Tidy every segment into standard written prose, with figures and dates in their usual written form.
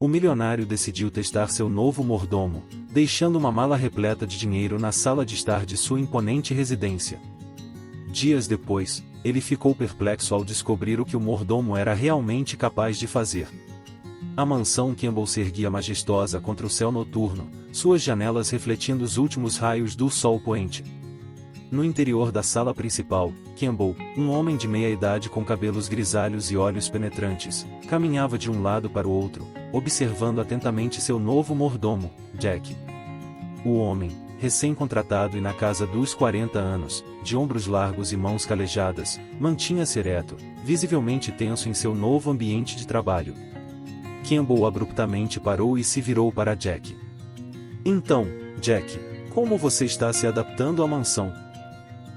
O milionário decidiu testar seu novo mordomo, deixando uma mala repleta de dinheiro na sala de estar de sua imponente residência. Dias depois, ele ficou perplexo ao descobrir o que o mordomo era realmente capaz de fazer. A mansão Campbell se erguia majestosa contra o céu noturno, suas janelas refletindo os últimos raios do sol poente. No interior da sala principal, Campbell, um homem de meia-idade com cabelos grisalhos e olhos penetrantes, caminhava de um lado para o outro, observando atentamente seu novo mordomo, Jack. O homem, recém-contratado e na casa dos 40 anos, de ombros largos e mãos calejadas, mantinha-se ereto, visivelmente tenso em seu novo ambiente de trabalho. Campbell abruptamente parou e se virou para Jack. Então, Jack, como você está se adaptando à mansão?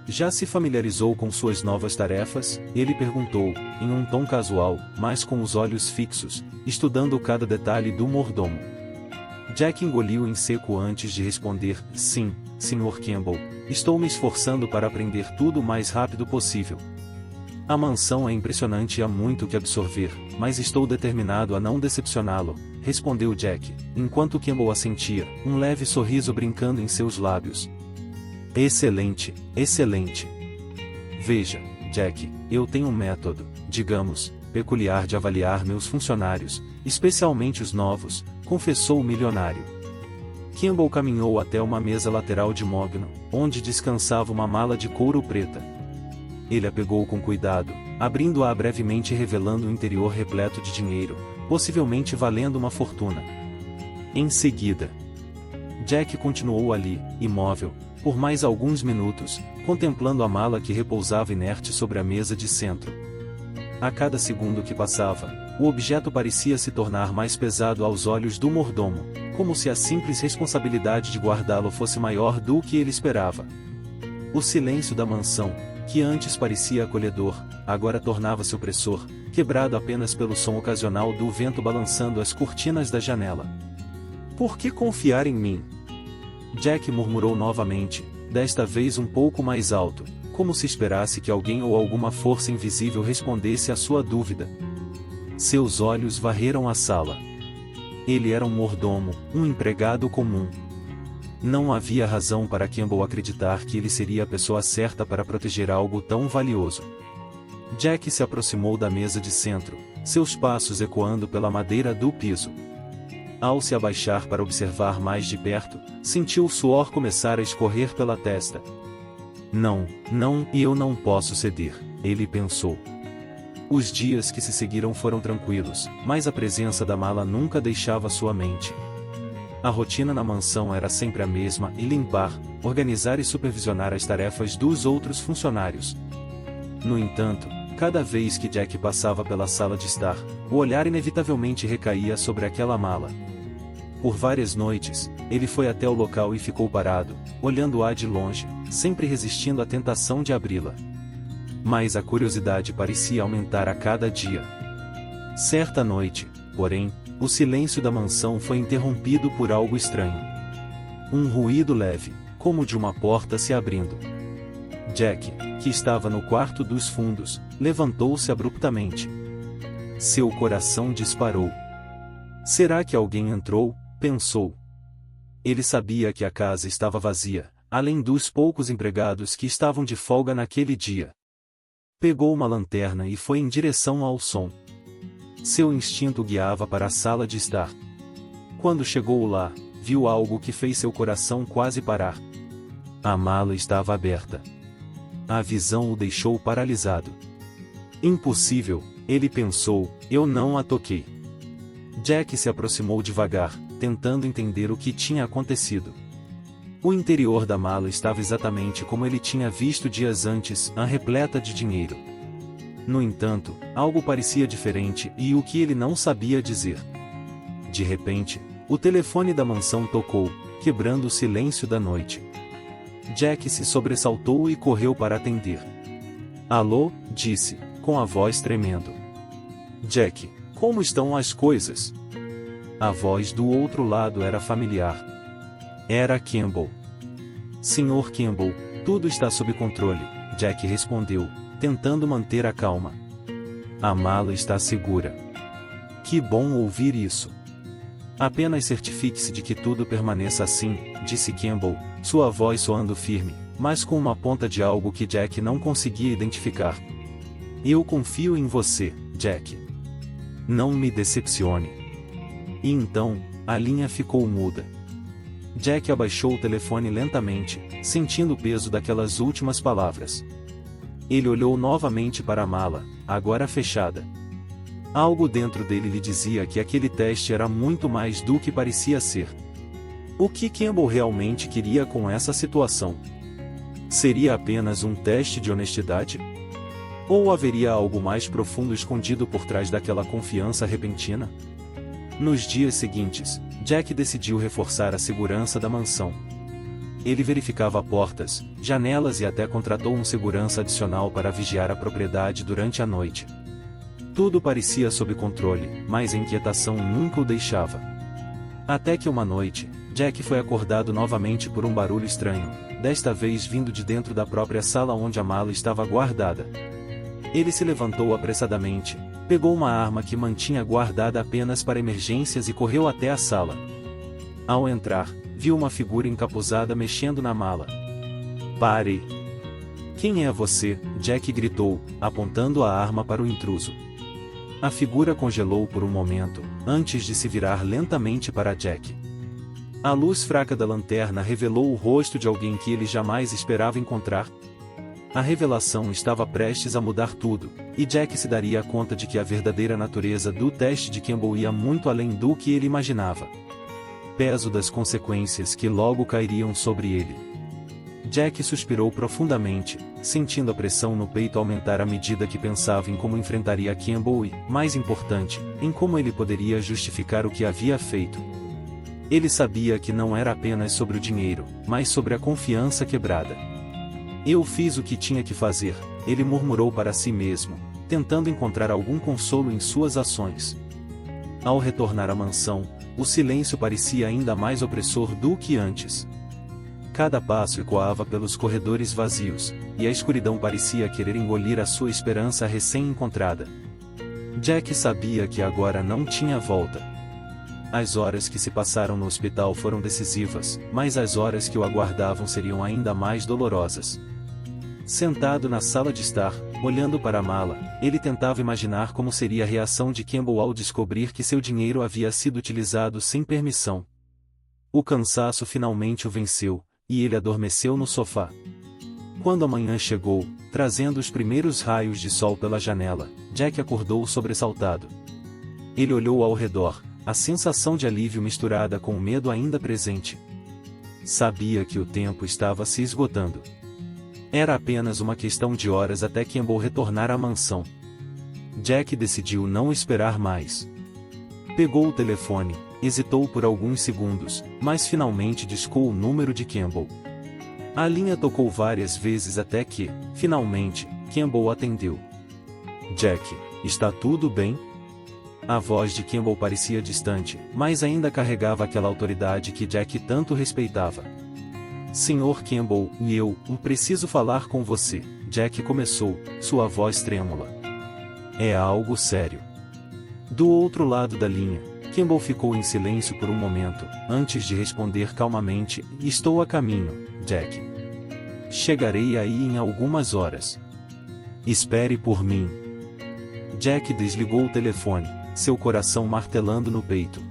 Já se familiarizou com suas novas tarefas? Ele perguntou, em um tom casual, mas com os olhos fixos, estudando cada detalhe do mordomo. Jack engoliu em seco antes de responder, sim, Sr. Campbell, estou me esforçando para aprender tudo o mais rápido possível. A mansão é impressionante e há muito que absorver, mas estou determinado a não decepcioná-lo, respondeu Jack, enquanto Campbell assentia, um leve sorriso brincando em seus lábios. Excelente, excelente. Veja, Jack, eu tenho um método, digamos, peculiar de avaliar meus funcionários, especialmente os novos, confessou o milionário. Campbell caminhou até uma mesa lateral de mogno, onde descansava uma mala de couro preta. Ele a pegou com cuidado, abrindo-a brevemente e revelando o interior repleto de dinheiro, possivelmente valendo uma fortuna. Em seguida, Jack continuou ali, imóvel, por mais alguns minutos, contemplando a mala que repousava inerte sobre a mesa de centro. A cada segundo que passava, o objeto parecia se tornar mais pesado aos olhos do mordomo, como se a simples responsabilidade de guardá-lo fosse maior do que ele esperava. O silêncio da mansão, que antes parecia acolhedor, agora tornava-se opressor, quebrado apenas pelo som ocasional do vento balançando as cortinas da janela. Por que confiar em mim? Jack murmurou novamente, desta vez um pouco mais alto, como se esperasse que alguém ou alguma força invisível respondesse à sua dúvida. Seus olhos varreram a sala. Ele era um mordomo, um empregado comum. Não havia razão para Campbell acreditar que ele seria a pessoa certa para proteger algo tão valioso. Jack se aproximou da mesa de centro, seus passos ecoando pela madeira do piso. Ao se abaixar para observar mais de perto, sentiu o suor começar a escorrer pela testa. Não, eu não posso ceder, ele pensou. Os dias que se seguiram foram tranquilos, mas a presença da mala nunca deixava sua mente. A rotina na mansão era sempre a mesma, e limpar, organizar e supervisionar as tarefas dos outros funcionários. No entanto, cada vez que Jack passava pela sala de estar, o olhar inevitavelmente recaía sobre aquela mala. Por várias noites, ele foi até o local e ficou parado, olhando-a de longe, sempre resistindo à tentação de abri-la. Mas a curiosidade parecia aumentar a cada dia. Certa noite, porém, o silêncio da mansão foi interrompido por algo estranho. Um ruído leve, como de uma porta se abrindo. Jack, que estava no quarto dos fundos, levantou-se abruptamente. Seu coração disparou. Será que alguém entrou? Pensou. Ele sabia que a casa estava vazia, além dos poucos empregados que estavam de folga naquele dia. Pegou uma lanterna e foi em direção ao som. Seu instinto guiava para a sala de estar. Quando chegou lá, viu algo que fez seu coração quase parar. A mala estava aberta. A visão o deixou paralisado. Impossível, ele pensou, eu não a toquei. Jack se aproximou devagar, tentando entender o que tinha acontecido. O interior da mala estava exatamente como ele tinha visto dias antes, repleta de dinheiro. No entanto, algo parecia diferente e o que ele não sabia dizer. De repente, o telefone da mansão tocou, quebrando o silêncio da noite. Jack se sobressaltou e correu para atender. Alô, disse, com a voz tremendo. Jack, como estão as coisas? A voz do outro lado era familiar. Era Campbell. Sr. Campbell, tudo está sob controle, Jack respondeu, tentando manter a calma. A mala está segura. Que bom ouvir isso. Apenas certifique-se de que tudo permaneça assim, disse Campbell, sua voz soando firme, mas com uma ponta de algo que Jack não conseguia identificar. Eu confio em você, Jack. Não me decepcione. E então, a linha ficou muda. Jack abaixou o telefone lentamente, sentindo o peso daquelas últimas palavras. Ele olhou novamente para a mala, agora fechada. Algo dentro dele lhe dizia que aquele teste era muito mais do que parecia ser. O que Campbell realmente queria com essa situação? Seria apenas um teste de honestidade? Ou haveria algo mais profundo escondido por trás daquela confiança repentina? Nos dias seguintes, Jack decidiu reforçar a segurança da mansão. Ele verificava portas, janelas e até contratou um segurança adicional para vigiar a propriedade durante a noite. Tudo parecia sob controle, mas a inquietação nunca o deixava. Até que uma noite, Jack foi acordado novamente por um barulho estranho, desta vez vindo de dentro da própria sala onde a mala estava guardada. Ele se levantou apressadamente, pegou uma arma que mantinha guardada apenas para emergências e correu até a sala. Ao entrar, viu uma figura encapuzada mexendo na mala. "Pare! Quem é você?" Jack gritou, apontando a arma para o intruso. A figura congelou por um momento, antes de se virar lentamente para Jack. A luz fraca da lanterna revelou o rosto de alguém que ele jamais esperava encontrar. A revelação estava prestes a mudar tudo, e Jack se daria conta de que a verdadeira natureza do teste de Campbell ia muito além do que ele imaginava. Peso das consequências que logo cairiam sobre ele. Jack suspirou profundamente, sentindo a pressão no peito aumentar à medida que pensava em como enfrentaria Campbell e, mais importante, em como ele poderia justificar o que havia feito. Ele sabia que não era apenas sobre o dinheiro, mas sobre a confiança quebrada. "Eu fiz o que tinha que fazer", ele murmurou para si mesmo, tentando encontrar algum consolo em suas ações. Ao retornar à mansão, o silêncio parecia ainda mais opressor do que antes. Cada passo ecoava pelos corredores vazios, e a escuridão parecia querer engolir a sua esperança recém-encontrada. Jack sabia que agora não tinha volta. As horas que se passaram no hospital foram decisivas, mas as horas que o aguardavam seriam ainda mais dolorosas. Sentado na sala de estar, olhando para a mala, ele tentava imaginar como seria a reação de Campbell ao descobrir que seu dinheiro havia sido utilizado sem permissão. O cansaço finalmente o venceu, e ele adormeceu no sofá. Quando a manhã chegou, trazendo os primeiros raios de sol pela janela, Jack acordou sobressaltado. Ele olhou ao redor, a sensação de alívio misturada com o medo ainda presente. Sabia que o tempo estava se esgotando. Era apenas uma questão de horas até Campbell retornar à mansão. Jack decidiu não esperar mais. Pegou o telefone, hesitou por alguns segundos, mas finalmente discou o número de Campbell. A linha tocou várias vezes até que, finalmente, Campbell atendeu. "Jack, está tudo bem?" A voz de Campbell parecia distante, mas ainda carregava aquela autoridade que Jack tanto respeitava. "Sr. Campbell, eu preciso falar com você", Jack começou, sua voz trêmula. "É algo sério." Do outro lado da linha, Campbell ficou em silêncio por um momento, antes de responder calmamente: "Estou a caminho, Jack. Chegarei aí em algumas horas. Espere por mim." Jack desligou o telefone, seu coração martelando no peito.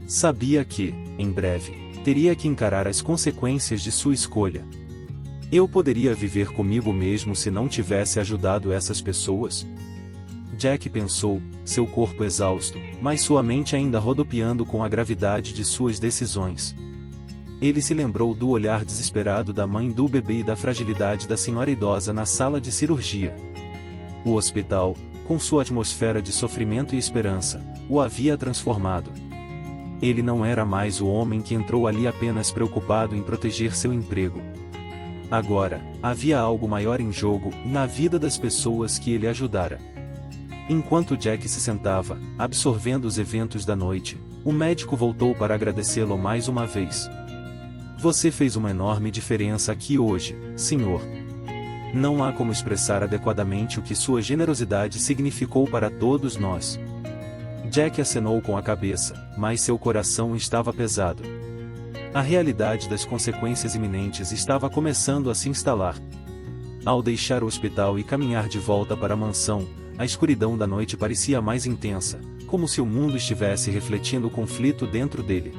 Sabia que, em breve, teria que encarar as consequências de sua escolha. Eu poderia viver comigo mesmo se não tivesse ajudado essas pessoas? Jack pensou, seu corpo exausto, mas sua mente ainda rodopiando com a gravidade de suas decisões. Ele se lembrou do olhar desesperado da mãe do bebê e da fragilidade da senhora idosa na sala de cirurgia. O hospital, com sua atmosfera de sofrimento e esperança, o havia transformado. Ele não era mais o homem que entrou ali apenas preocupado em proteger seu emprego. Agora, havia algo maior em jogo, na vida das pessoas que ele ajudara. Enquanto Jack se sentava, absorvendo os eventos da noite, o médico voltou para agradecê-lo mais uma vez. "Você fez uma enorme diferença aqui hoje, senhor. Não há como expressar adequadamente o que sua generosidade significou para todos nós." Jack acenou com a cabeça, mas seu coração estava pesado. A realidade das consequências iminentes estava começando a se instalar. Ao deixar o hospital e caminhar de volta para a mansão, a escuridão da noite parecia mais intensa, como se o mundo estivesse refletindo o conflito dentro dele.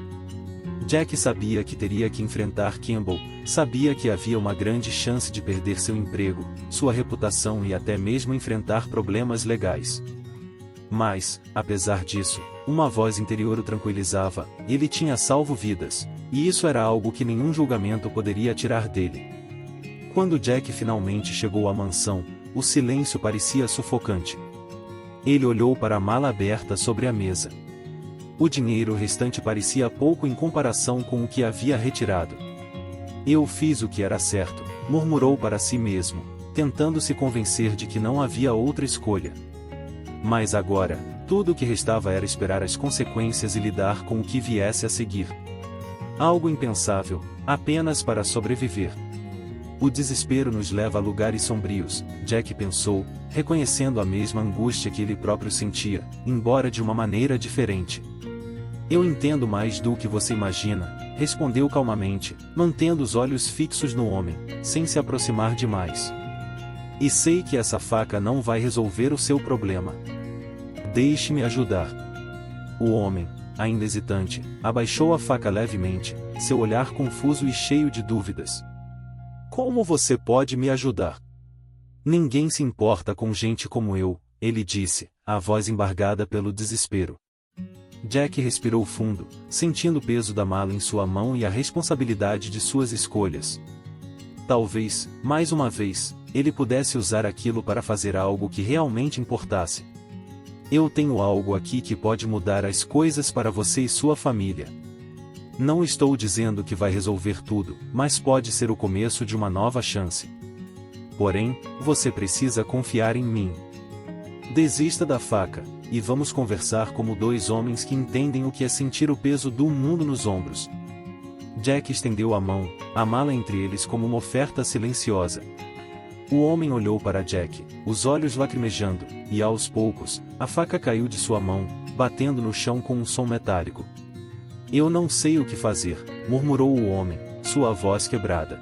Jack sabia que teria que enfrentar Campbell, sabia que havia uma grande chance de perder seu emprego, sua reputação e até mesmo enfrentar problemas legais. Mas, apesar disso, uma voz interior o tranquilizava: ele tinha salvo vidas, e isso era algo que nenhum julgamento poderia tirar dele. Quando Jack finalmente chegou à mansão, o silêncio parecia sufocante. Ele olhou para a mala aberta sobre a mesa. O dinheiro restante parecia pouco em comparação com o que havia retirado. Eu fiz o que era certo, murmurou para si mesmo, tentando se convencer de que não havia outra escolha. Mas agora, tudo o que restava era esperar as consequências e lidar com o que viesse a seguir. Algo impensável, apenas para sobreviver. O desespero nos leva a lugares sombrios, Jack pensou, reconhecendo a mesma angústia que ele próprio sentia, embora de uma maneira diferente. Eu entendo mais do que você imagina, respondeu calmamente, mantendo os olhos fixos no homem, sem se aproximar demais. E sei que essa faca não vai resolver o seu problema. Deixe-me ajudar. O homem, ainda hesitante, abaixou a faca levemente, seu olhar confuso e cheio de dúvidas. Como você pode me ajudar? Ninguém se importa com gente como eu, ele disse, a voz embargada pelo desespero. Jack respirou fundo, sentindo o peso da mala em sua mão e a responsabilidade de suas escolhas. Talvez, mais uma vez, ele pudesse usar aquilo para fazer algo que realmente importasse. Eu tenho algo aqui que pode mudar as coisas para você e sua família. Não estou dizendo que vai resolver tudo, mas pode ser o começo de uma nova chance. Porém, você precisa confiar em mim. Desista da faca, e vamos conversar como dois homens que entendem o que é sentir o peso do mundo nos ombros. Jack estendeu a mão, a mala entre eles como uma oferta silenciosa. O homem olhou para Jack, os olhos lacrimejando, e aos poucos, a faca caiu de sua mão, batendo no chão com um som metálico. Eu não sei o que fazer, murmurou o homem, sua voz quebrada.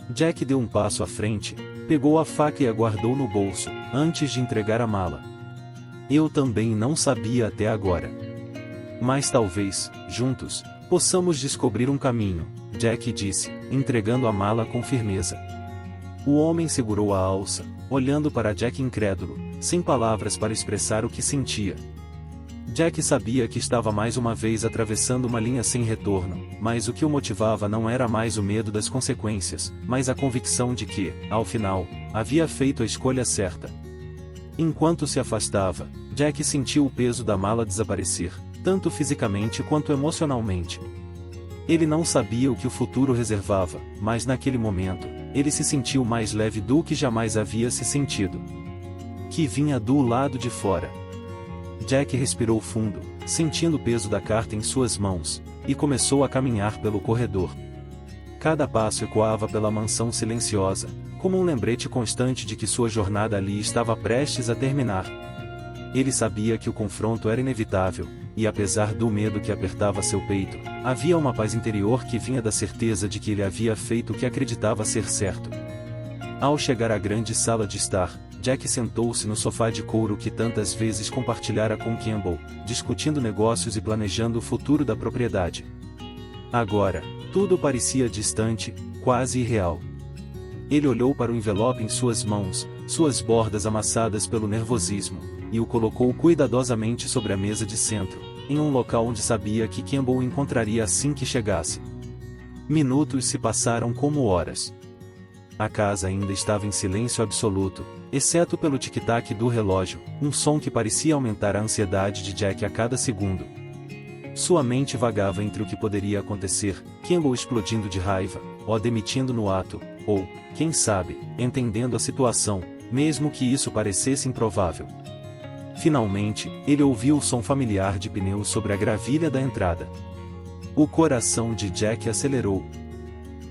Jack deu um passo à frente, pegou a faca e a guardou no bolso, antes de entregar a mala. Eu também não sabia até agora. Mas talvez, juntos, possamos descobrir um caminho, Jack disse, entregando a mala com firmeza. O homem segurou a alça, olhando para Jack incrédulo, sem palavras para expressar o que sentia. Jack sabia que estava mais uma vez atravessando uma linha sem retorno, mas o que o motivava não era mais o medo das consequências, mas a convicção de que, ao final, havia feito a escolha certa. Enquanto se afastava, Jack sentiu o peso da mala desaparecer, tanto fisicamente quanto emocionalmente. Ele não sabia o que o futuro reservava, mas naquele momento, ele se sentiu mais leve do que jamais havia se sentido. Que vinha do lado de fora. Jack respirou fundo, sentindo o peso da carta em suas mãos, e começou a caminhar pelo corredor. Cada passo ecoava pela mansão silenciosa, como um lembrete constante de que sua jornada ali estava prestes a terminar. Ele sabia que o confronto era inevitável, e apesar do medo que apertava seu peito, havia uma paz interior que vinha da certeza de que ele havia feito o que acreditava ser certo. Ao chegar à grande sala de estar, Jack sentou-se no sofá de couro que tantas vezes compartilhara com Campbell, discutindo negócios e planejando o futuro da propriedade. Agora, tudo parecia distante, quase irreal. Ele olhou para o envelope em suas mãos, suas bordas amassadas pelo nervosismo, e o colocou cuidadosamente sobre a mesa de centro, em um local onde sabia que Campbell o encontraria assim que chegasse. Minutos se passaram como horas. A casa ainda estava em silêncio absoluto, exceto pelo tic-tac do relógio, um som que parecia aumentar a ansiedade de Jack a cada segundo. Sua mente vagava entre o que poderia acontecer, Campbell explodindo de raiva, ou demitindo no ato, ou, quem sabe, entendendo a situação, mesmo que isso parecesse improvável. Finalmente, ele ouviu o som familiar de pneus sobre a gravilha da entrada. O coração de Jack acelerou.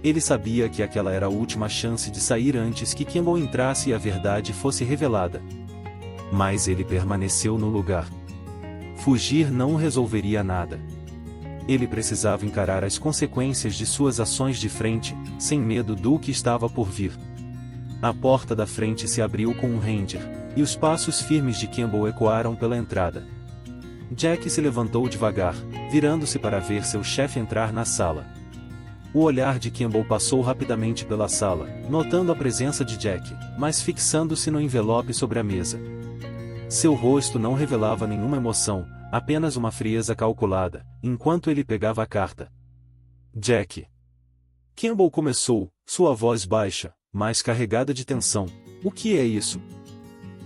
Ele sabia que aquela era a última chance de sair antes que Campbell entrasse e a verdade fosse revelada. Mas ele permaneceu no lugar. fugir não resolveria nada. Ele precisava encarar as consequências de suas ações de frente, sem medo do que estava por vir. A porta da frente se abriu com um ranger, e os passos firmes de Campbell ecoaram pela entrada. Jack se levantou devagar, virando-se para ver seu chefe entrar na sala. O olhar de Campbell passou rapidamente pela sala, notando a presença de Jack, mas fixando-se no envelope sobre a mesa. Seu rosto não revelava nenhuma emoção, apenas uma frieza calculada, enquanto ele pegava a carta. Jack. Campbell começou, sua voz baixa, mas carregada de tensão. O que é isso?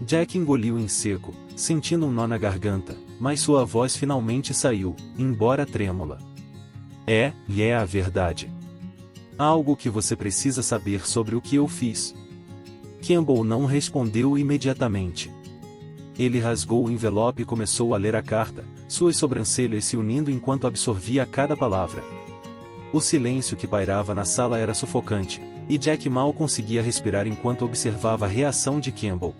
Jack engoliu em seco, sentindo um nó na garganta, mas sua voz finalmente saiu, embora trêmula. É a verdade. Algo que você precisa saber sobre o que eu fiz. Campbell não respondeu imediatamente. Ele rasgou o envelope e começou a ler a carta, suas sobrancelhas se unindo enquanto absorvia cada palavra. O silêncio que pairava na sala era sufocante, e Jack mal conseguia respirar enquanto observava a reação de Campbell.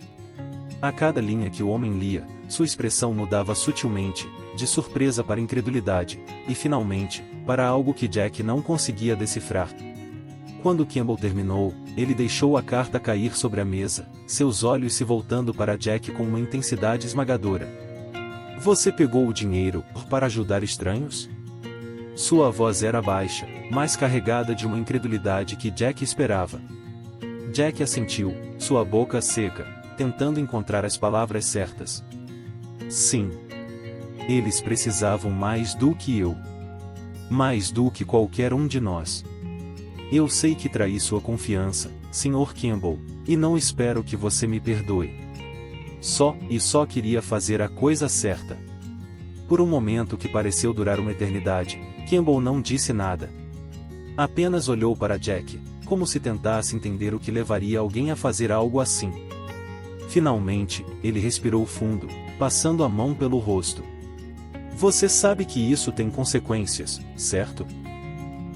A cada linha que o homem lia, sua expressão mudava sutilmente, de surpresa para incredulidade, e finalmente, para algo que Jack não conseguia decifrar. Quando Campbell terminou, ele deixou a carta cair sobre a mesa, seus olhos se voltando para Jack com uma intensidade esmagadora. Você pegou o dinheiro para ajudar estranhos? Sua voz era baixa, mas carregada de uma incredulidade que Jack esperava. Jack assentiu, sua boca seca, tentando encontrar as palavras certas. Sim. Eles precisavam mais do que eu. Mais do que qualquer um de nós. Eu sei que traí sua confiança, Sr. Campbell, e não espero que você me perdoe. Só queria fazer a coisa certa. Por um momento que pareceu durar uma eternidade, Campbell não disse nada. Apenas olhou para Jack, como se tentasse entender o que levaria alguém a fazer algo assim. Finalmente, ele respirou fundo, passando a mão pelo rosto. Você sabe que isso tem consequências, certo?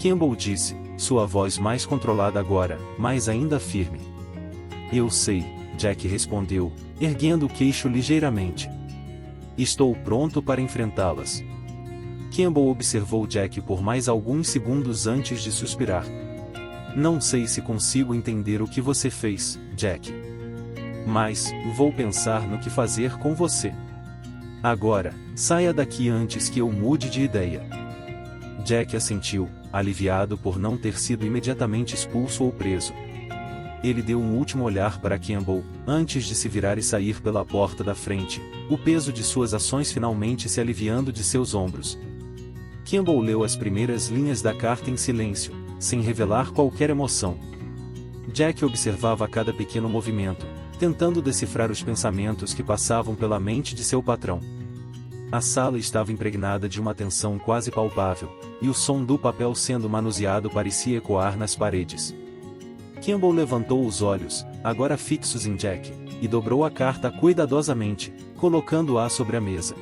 Campbell disse, sua voz mais controlada agora, mas ainda firme. Eu sei, Jack respondeu, erguendo o queixo ligeiramente. Estou pronto para enfrentá-las. Campbell observou Jack por mais alguns segundos antes de suspirar. Não sei se consigo entender o que você fez, Jack. Mas, vou pensar no que fazer com você. Agora, saia daqui antes que eu mude de ideia. Jack assentiu, aliviado por não ter sido imediatamente expulso ou preso. Ele deu um último olhar para Campbell, antes de se virar e sair pela porta da frente, o peso de suas ações finalmente se aliviando de seus ombros. Campbell leu as primeiras linhas da carta em silêncio, sem revelar qualquer emoção. Jack observava cada pequeno movimento, tentando decifrar os pensamentos que passavam pela mente de seu patrão. A sala estava impregnada de uma tensão quase palpável, e o som do papel sendo manuseado parecia ecoar nas paredes. Campbell levantou os olhos, agora fixos em Jack, e dobrou a carta cuidadosamente, colocando-a sobre a mesa.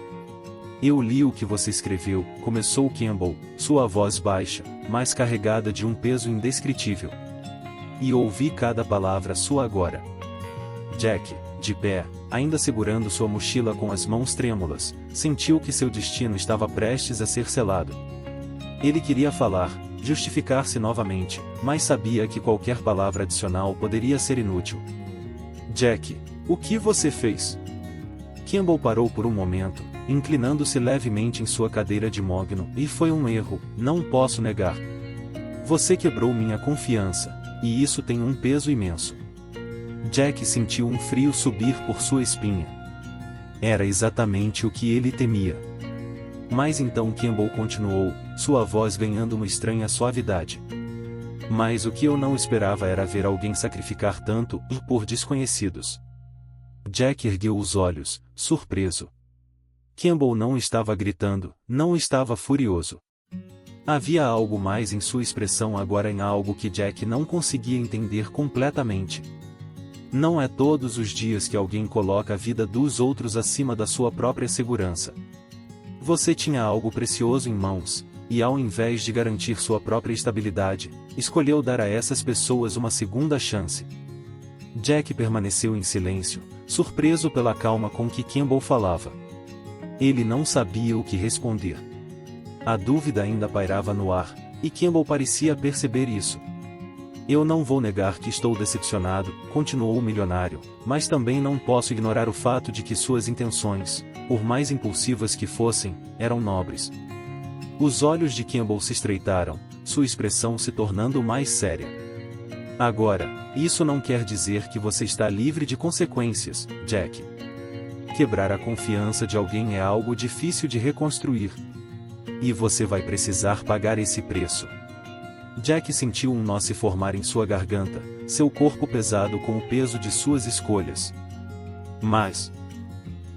Eu li o que você escreveu, começou Campbell, sua voz baixa, mas carregada de um peso indescritível. E ouvi cada palavra sua agora. Jack, de pé, ainda segurando sua mochila com as mãos trêmulas, sentiu que seu destino estava prestes a ser selado. Ele queria falar, justificar-se novamente, mas sabia que qualquer palavra adicional poderia ser inútil. Jack, o que você fez? Campbell parou por um momento, inclinando-se levemente em sua cadeira de mogno, e foi um erro, não posso negar. Você quebrou minha confiança, e isso tem um peso imenso. Jack sentiu um frio subir por sua espinha. Era exatamente o que ele temia. Mas então Campbell continuou, sua voz ganhando uma estranha suavidade. Mas o que eu não esperava era ver alguém sacrificar tanto por desconhecidos. Jack ergueu os olhos, surpreso. Campbell não estava gritando, não estava furioso. Havia algo mais em sua expressão agora, em algo que Jack não conseguia entender completamente. Não é todos os dias que alguém coloca a vida dos outros acima da sua própria segurança. Você tinha algo precioso em mãos, e ao invés de garantir sua própria estabilidade, escolheu dar a essas pessoas uma segunda chance. Jack permaneceu em silêncio, surpreso pela calma com que Campbell falava. Ele não sabia o que responder. A dúvida ainda pairava no ar, e Campbell parecia perceber isso. Eu não vou negar que estou decepcionado, continuou o milionário, mas também não posso ignorar o fato de que suas intenções, por mais impulsivas que fossem, eram nobres. Os olhos de Campbell se estreitaram, sua expressão se tornando mais séria. Agora, isso não quer dizer que você está livre de consequências, Jack. Quebrar a confiança de alguém é algo difícil de reconstruir. E você vai precisar pagar esse preço. Jack sentiu um nó se formar em sua garganta, seu corpo pesado com o peso de suas escolhas. Mas,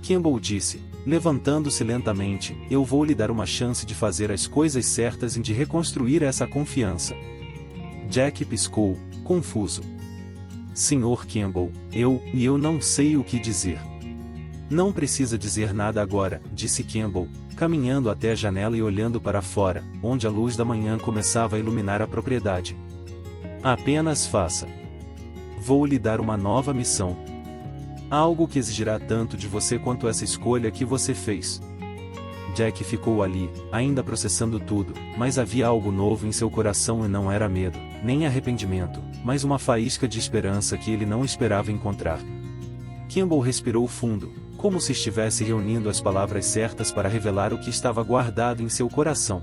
Campbell disse, levantando-se lentamente, eu vou lhe dar uma chance de fazer as coisas certas e de reconstruir essa confiança. Jack piscou, confuso. Senhor Campbell, eu não sei o que dizer. Não precisa dizer nada agora, disse Campbell, caminhando até a janela e olhando para fora, onde a luz da manhã começava a iluminar a propriedade. Apenas faça. Vou lhe dar uma nova missão. Algo que exigirá tanto de você quanto essa escolha que você fez. Jack ficou ali, ainda processando tudo, mas havia algo novo em seu coração e não era medo, nem arrependimento, mas uma faísca de esperança que ele não esperava encontrar. Campbell respirou fundo, como se estivesse reunindo as palavras certas para revelar o que estava guardado em seu coração.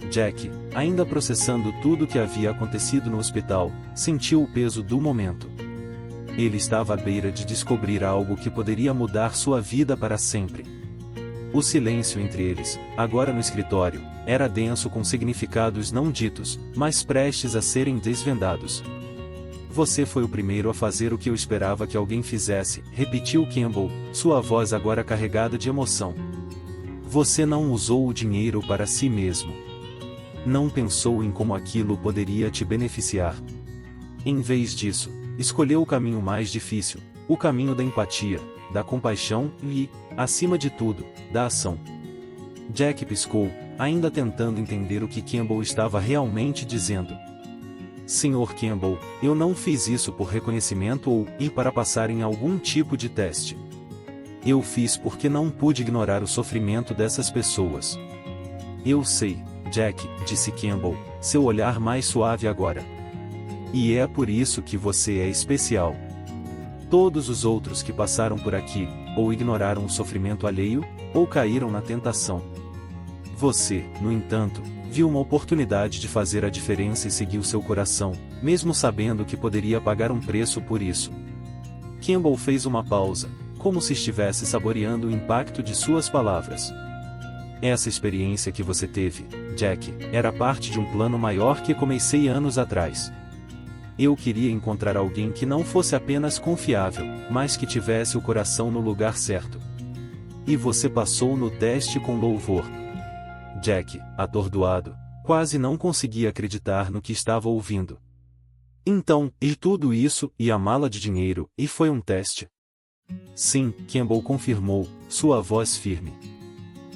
Jack, ainda processando tudo o que havia acontecido no hospital, sentiu o peso do momento. Ele estava à beira de descobrir algo que poderia mudar sua vida para sempre. O silêncio entre eles, agora no escritório, era denso com significados não ditos, mas prestes a serem desvendados. Você foi o primeiro a fazer o que eu esperava que alguém fizesse, repetiu Campbell, sua voz agora carregada de emoção. Você não usou o dinheiro para si mesmo. Não pensou em como aquilo poderia te beneficiar. Em vez disso, escolheu o caminho mais difícil, o caminho da empatia, da compaixão e, acima de tudo, da ação. Jack piscou, ainda tentando entender o que Campbell estava realmente dizendo. Senhor Campbell, eu não fiz isso por reconhecimento ou para passar em algum tipo de teste. Eu fiz porque não pude ignorar o sofrimento dessas pessoas. Eu sei, Jack, disse Campbell, seu olhar mais suave agora. E é por isso que você é especial. Todos os outros que passaram por aqui, ou ignoraram o sofrimento alheio, ou caíram na tentação. Você, no entanto, viu uma oportunidade de fazer a diferença e seguiu seu coração, mesmo sabendo que poderia pagar um preço por isso. Campbell fez uma pausa, como se estivesse saboreando o impacto de suas palavras. Essa experiência que você teve, Jack, era parte de um plano maior que comecei anos atrás. Eu queria encontrar alguém que não fosse apenas confiável, mas que tivesse o coração no lugar certo. E você passou no teste com louvor. Jack, atordoado, quase não conseguia acreditar no que estava ouvindo. Então, e tudo isso, e a mala de dinheiro, e foi um teste? Sim, Campbell confirmou, sua voz firme.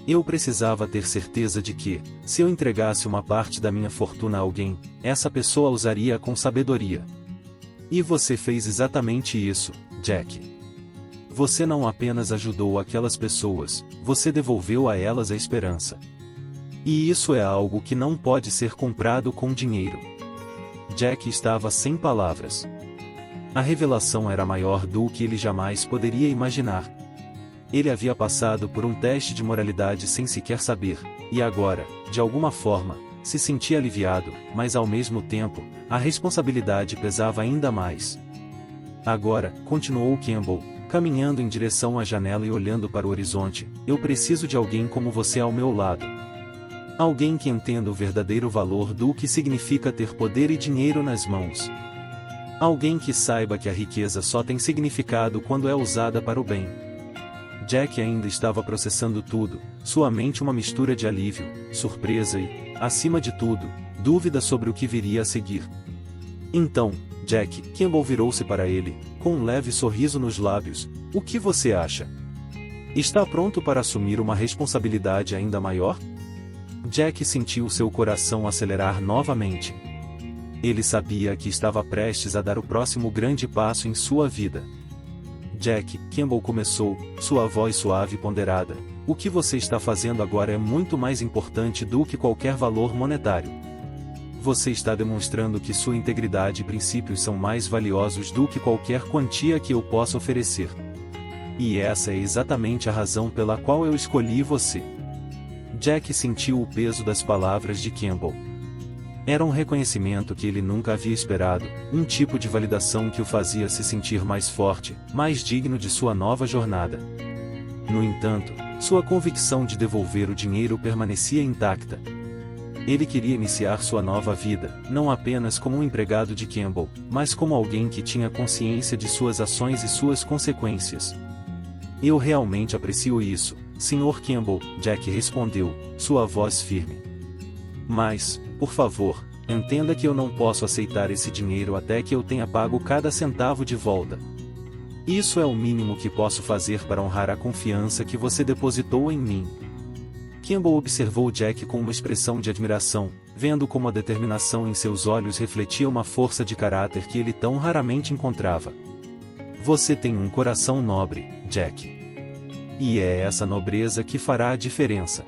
Eu precisava ter certeza de que, se eu entregasse uma parte da minha fortuna a alguém, essa pessoa usaria com sabedoria. E você fez exatamente isso, Jack. Você não apenas ajudou aquelas pessoas, você devolveu a elas a esperança. E isso é algo que não pode ser comprado com dinheiro. Jack estava sem palavras. A revelação era maior do que ele jamais poderia imaginar. Ele havia passado por um teste de moralidade sem sequer saber, e agora, de alguma forma, se sentia aliviado, mas ao mesmo tempo, a responsabilidade pesava ainda mais. Agora, continuou Campbell, caminhando em direção à janela e olhando para o horizonte, eu preciso de alguém como você ao meu lado. Alguém que entenda o verdadeiro valor do que significa ter poder e dinheiro nas mãos. Alguém que saiba que a riqueza só tem significado quando é usada para o bem. Jack ainda estava processando tudo, sua mente uma mistura de alívio, surpresa e, acima de tudo, dúvida sobre o que viria a seguir. Então, Jack, Campbell virou-se para ele, com um leve sorriso nos lábios, o que você acha? Está pronto para assumir uma responsabilidade ainda maior? Jack sentiu seu coração acelerar novamente. Ele sabia que estava prestes a dar o próximo grande passo em sua vida. Jack, Campbell começou, sua voz suave e ponderada. O que você está fazendo agora é muito mais importante do que qualquer valor monetário. Você está demonstrando que sua integridade e princípios são mais valiosos do que qualquer quantia que eu possa oferecer. E essa é exatamente a razão pela qual eu escolhi você. Jack sentiu o peso das palavras de Campbell. Era um reconhecimento que ele nunca havia esperado, um tipo de validação que o fazia se sentir mais forte, mais digno de sua nova jornada. No entanto, sua convicção de devolver o dinheiro permanecia intacta. Ele queria iniciar sua nova vida, não apenas como um empregado de Campbell, mas como alguém que tinha consciência de suas ações e suas consequências. Eu realmente aprecio isso, Sr. Campbell, Jack respondeu, sua voz firme. Mas, por favor, entenda que eu não posso aceitar esse dinheiro até que eu tenha pago cada centavo de volta. Isso é o mínimo que posso fazer para honrar a confiança que você depositou em mim. Campbell observou Jack com uma expressão de admiração, vendo como a determinação em seus olhos refletia uma força de caráter que ele tão raramente encontrava. Você tem um coração nobre, Jack. E é essa nobreza que fará a diferença.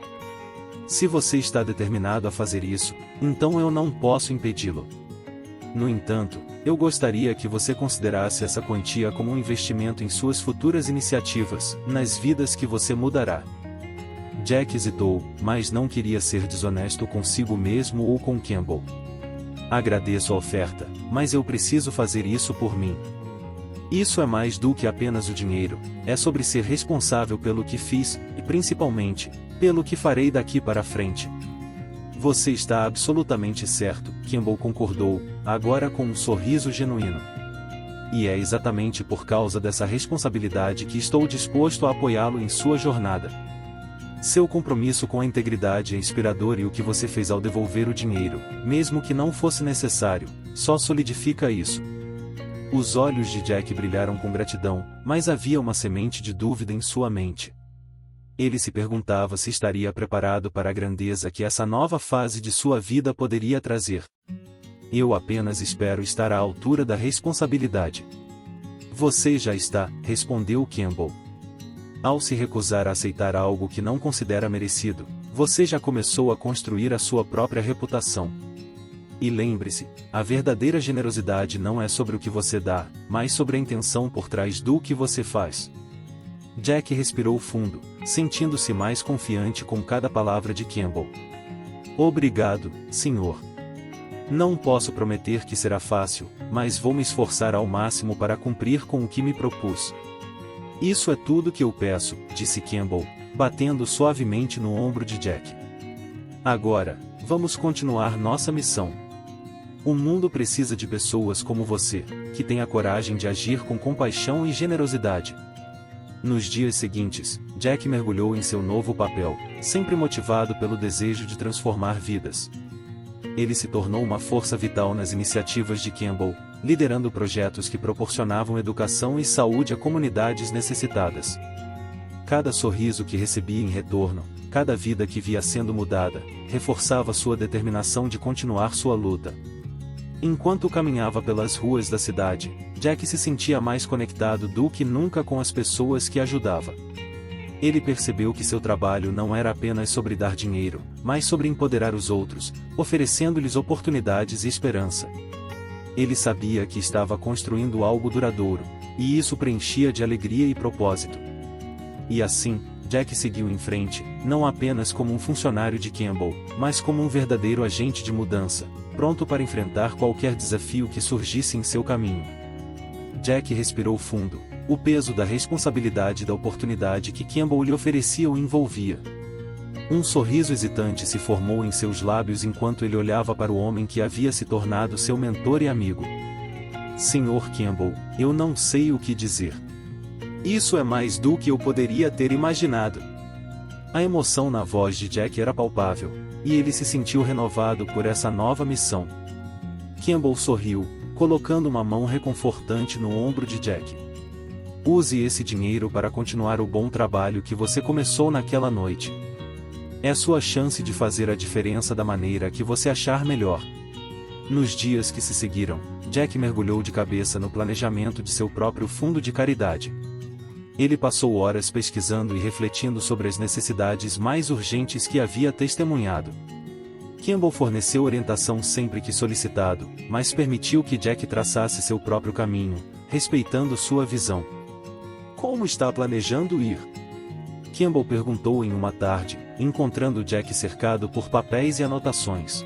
Se você está determinado a fazer isso, então eu não posso impedi-lo. No entanto, eu gostaria que você considerasse essa quantia como um investimento em suas futuras iniciativas, nas vidas que você mudará. Jack hesitou, mas não queria ser desonesto consigo mesmo ou com Campbell. Agradeço a oferta, mas eu preciso fazer isso por mim. Isso é mais do que apenas o dinheiro, é sobre ser responsável pelo que fiz, e principalmente, pelo que farei daqui para frente. Você está absolutamente certo, Campbell concordou, agora com um sorriso genuíno. E é exatamente por causa dessa responsabilidade que estou disposto a apoiá-lo em sua jornada. Seu compromisso com a integridade é inspirador e o que você fez ao devolver o dinheiro, mesmo que não fosse necessário, só solidifica isso. Os olhos de Jack brilharam com gratidão, mas havia uma semente de dúvida em sua mente. Ele se perguntava se estaria preparado para a grandeza que essa nova fase de sua vida poderia trazer. Eu apenas espero estar à altura da responsabilidade. Você já está, respondeu Campbell. Ao se recusar a aceitar algo que não considera merecido, você já começou a construir a sua própria reputação. E lembre-se, a verdadeira generosidade não é sobre o que você dá, mas sobre a intenção por trás do que você faz. Jack respirou fundo, sentindo-se mais confiante com cada palavra de Campbell. Obrigado, senhor. Não posso prometer que será fácil, mas vou me esforçar ao máximo para cumprir com o que me propus. Isso é tudo que eu peço, disse Campbell, batendo suavemente no ombro de Jack. Agora, vamos continuar nossa missão. O mundo precisa de pessoas como você, que têm a coragem de agir com compaixão e generosidade. Nos dias seguintes, Jack mergulhou em seu novo papel, sempre motivado pelo desejo de transformar vidas. Ele se tornou uma força vital nas iniciativas de Campbell, liderando projetos que proporcionavam educação e saúde a comunidades necessitadas. Cada sorriso que recebia em retorno, cada vida que via sendo mudada, reforçava sua determinação de continuar sua luta. Enquanto caminhava pelas ruas da cidade, Jack se sentia mais conectado do que nunca com as pessoas que ajudava. Ele percebeu que seu trabalho não era apenas sobre dar dinheiro, mas sobre empoderar os outros, oferecendo-lhes oportunidades e esperança. Ele sabia que estava construindo algo duradouro, e isso preenchia de alegria e propósito. E assim, Jack seguiu em frente, não apenas como um funcionário de Campbell, mas como um verdadeiro agente de mudança, pronto para enfrentar qualquer desafio que surgisse em seu caminho. Jack respirou fundo, o peso da responsabilidade e da oportunidade que Campbell lhe oferecia o envolvia. Um sorriso hesitante se formou em seus lábios enquanto ele olhava para o homem que havia se tornado seu mentor e amigo. Sr. Campbell, eu não sei o que dizer. Isso é mais do que eu poderia ter imaginado. A emoção na voz de Jack era palpável, e ele se sentiu renovado por essa nova missão. Campbell sorriu, colocando uma mão reconfortante no ombro de Jack. Use esse dinheiro para continuar o bom trabalho que você começou naquela noite. É sua chance de fazer a diferença da maneira que você achar melhor. Nos dias que se seguiram, Jack mergulhou de cabeça no planejamento de seu próprio fundo de caridade. Ele passou horas pesquisando e refletindo sobre as necessidades mais urgentes que havia testemunhado. Campbell forneceu orientação sempre que solicitado, mas permitiu que Jack traçasse seu próprio caminho, respeitando sua visão. Como está planejando ir? Campbell perguntou em uma tarde, encontrando Jack cercado por papéis e anotações.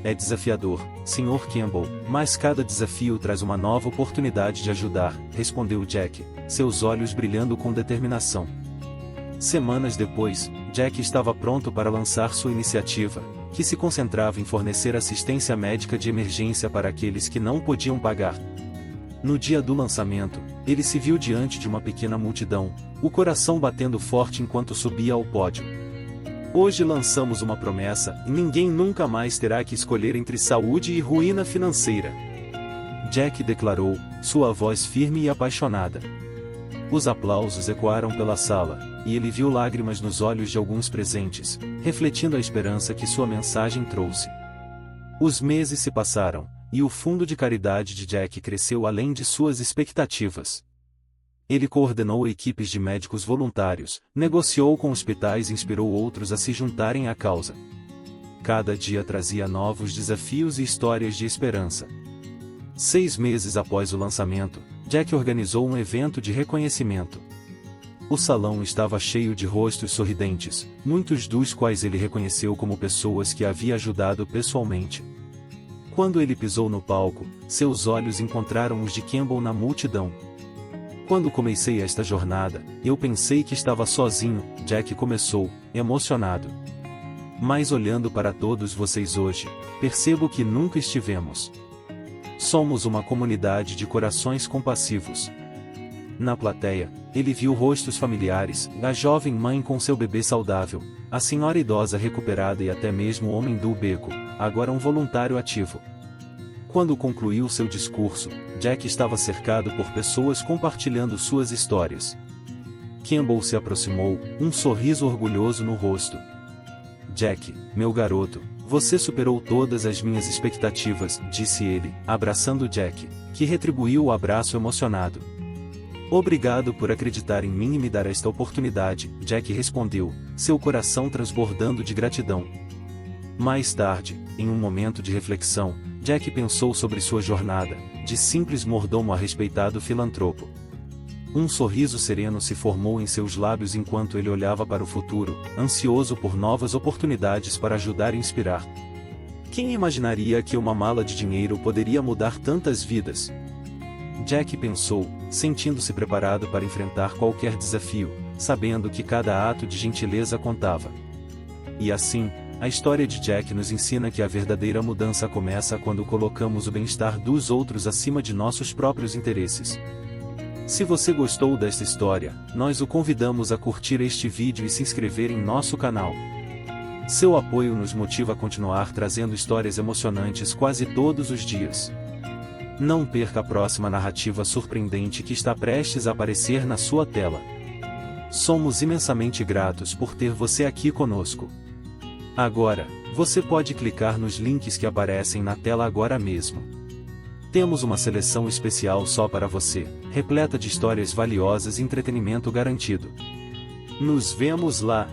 É desafiador, Sr. Campbell, mas cada desafio traz uma nova oportunidade de ajudar, respondeu Jack, seus olhos brilhando com determinação. Semanas depois, Jack estava pronto para lançar sua iniciativa, que se concentrava em fornecer assistência médica de emergência para aqueles que não podiam pagar. No dia do lançamento, ele se viu diante de uma pequena multidão, o coração batendo forte enquanto subia ao pódio. Hoje lançamos uma promessa, e ninguém nunca mais terá que escolher entre saúde e ruína financeira. Jack declarou, sua voz firme e apaixonada. Os aplausos ecoaram pela sala, e ele viu lágrimas nos olhos de alguns presentes, refletindo a esperança que sua mensagem trouxe. Os meses se passaram, e o fundo de caridade de Jack cresceu além de suas expectativas. Ele coordenou equipes de médicos voluntários, negociou com hospitais e inspirou outros a se juntarem à causa. Cada dia trazia novos desafios e histórias de esperança. 6 meses após o lançamento, Jack organizou um evento de reconhecimento. O salão estava cheio de rostos sorridentes, muitos dos quais ele reconheceu como pessoas que havia ajudado pessoalmente. Quando ele pisou no palco, seus olhos encontraram os de Campbell na multidão. Quando comecei esta jornada, eu pensei que estava sozinho, Jack começou, emocionado. Mas olhando para todos vocês hoje, percebo que nunca estivemos. Somos uma comunidade de corações compassivos. Na plateia, ele viu rostos familiares, a jovem mãe com seu bebê saudável, a senhora idosa recuperada e até mesmo o homem do beco, agora um voluntário ativo. Quando concluiu seu discurso, Jack estava cercado por pessoas compartilhando suas histórias. Campbell se aproximou, um sorriso orgulhoso no rosto. Jack, meu garoto, você superou todas as minhas expectativas, disse ele, abraçando Jack, que retribuiu o abraço emocionado. Obrigado por acreditar em mim e me dar esta oportunidade, Jack respondeu, seu coração transbordando de gratidão. Mais tarde, em um momento de reflexão, Jack pensou sobre sua jornada, de simples mordomo a respeitado filantropo. Um sorriso sereno se formou em seus lábios enquanto ele olhava para o futuro, ansioso por novas oportunidades para ajudar e inspirar. Quem imaginaria que uma mala de dinheiro poderia mudar tantas vidas? Jack pensou, sentindo-se preparado para enfrentar qualquer desafio, sabendo que cada ato de gentileza contava. E assim, a história de Jack nos ensina que a verdadeira mudança começa quando colocamos o bem-estar dos outros acima de nossos próprios interesses. Se você gostou desta história, nós o convidamos a curtir este vídeo e se inscrever em nosso canal. Seu apoio nos motiva a continuar trazendo histórias emocionantes quase todos os dias. Não perca a próxima narrativa surpreendente que está prestes a aparecer na sua tela. Somos imensamente gratos por ter você aqui conosco. Agora, você pode clicar nos links que aparecem na tela agora mesmo. Temos uma seleção especial só para você, repleta de histórias valiosas e entretenimento garantido. Nos vemos lá!